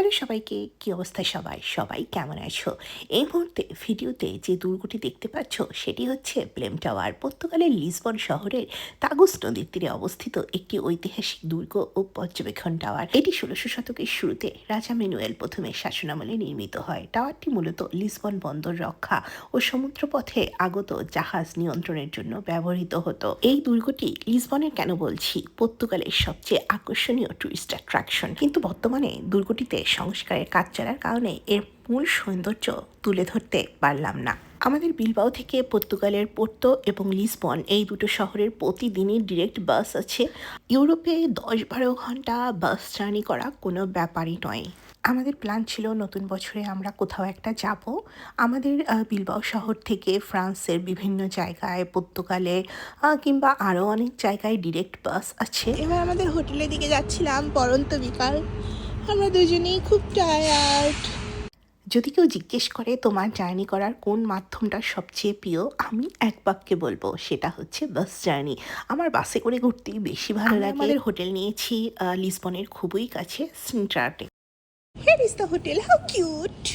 Hello সবাইকে, কি অবস্থা সবাই? সবাই কেমন আছো? এই মুহূর্তে ভিডিওতে যে দুর্গটি দেখতে পাচ্ছ সেটি হচ্ছে ব্লেম টাওয়ার। পর্তুগালের লিসবন শহরের তাগুস নদীর তীরে অবস্থিত একটি ঐতিহাসিক দুর্গ ও পর্যবেক্ষণ টাওয়ার। এটি ১৬০০ শতকের শুরুতে রাজা মেনুয়েল প্রথমের শাসনামলে নির্মিত হয়। টাওয়ারটি মূলত লিসবন বন্দর রক্ষা ও সমুদ্রপথে আগত জাহাজ নিয়ন্ত্রণের জন্য ব্যবহৃত হতো। এই দুর্গটি লিসবনের কেন বলছি, পর্তুগালের সবচেয়ে আকর্ষণীয় টুরিস্ট অ্যাট্রাকশন। কিন্তু বর্তমানে দুর্গটিতে সংস্কারের কাজ চলার কারণে এর মূল সৌন্দর্য তুলে ধরতে পারলাম না। আমাদের বিলবাও থেকে পর্তুগালের পোর্তো এবং লিসবন এই দুটো শহরের প্রতিদিনই ডিরেক্ট বাস আছে। ইউরোপে ১০-১২ ঘন্টা বাস জার্নি করা কোনো ব্যাপারই নয়। আমাদের প্ল্যান ছিল নতুন বছরে আমরা কোথাও একটা যাব। আমাদের বিলবাও শহর থেকে ফ্রান্সের বিভিন্ন জায়গায়, পর্তুগালে কিংবা আরও অনেক জায়গায় ডিরেক্ট বাস আছে। এবার আমাদের হোটেলের দিকে যাচ্ছিলাম, পরন্ত বিকাল, আমরা দুজনেই খুব টায়ার্ড। যদি কেউ জিজ্ঞেস করে তোমার জার্নি করার কোন মাধ্যমটা সবচেয়ে প্রিয়, আমি এক বাক্যে বলবো সেটা হচ্ছে বাস জার্নি। আমার বাসে করে ঘুরতেই বেশি ভালো লাগে। আমাদের হোটেল নিয়েছি লিসবনের খুবই কাছে, সিনট্রাতে। Here is the hotel, how cute!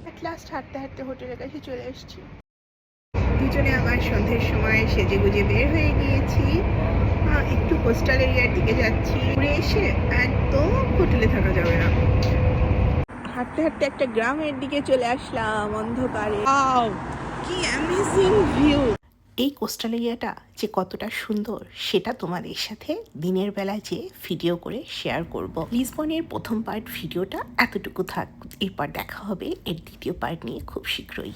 At last হাঁটতে হাঁটতে হোটেলের কাছে চলে এসেছি। দুজনে আবার সন্ধ্যের সময় সেজে গুজে বের হয়ে গিয়েছি। একটু কোস্টাল এরিয়ার দিকে যাচ্ছি। ঘুরে এসে একদম হোটেলে থাকা যাবে না। হাঁটতে হাঁটতে একটা গ্রামের দিকে চলে আসলাম অন্ধকারে। ওয়াও, কি অ্যামেজিং ভিউ! এই কোস্টাল এরিয়াটা যে কতটা সুন্দর সেটা তোমাদের সাথে দিনের বেলা যে ভিডিও করে শেয়ার করব। লিসবনের প্রথম পার্ট ভিডিওটা এতটুকু থাক, এরপর দেখা হবে এর দ্বিতীয় পার্ট নিয়ে খুব শীঘ্রই।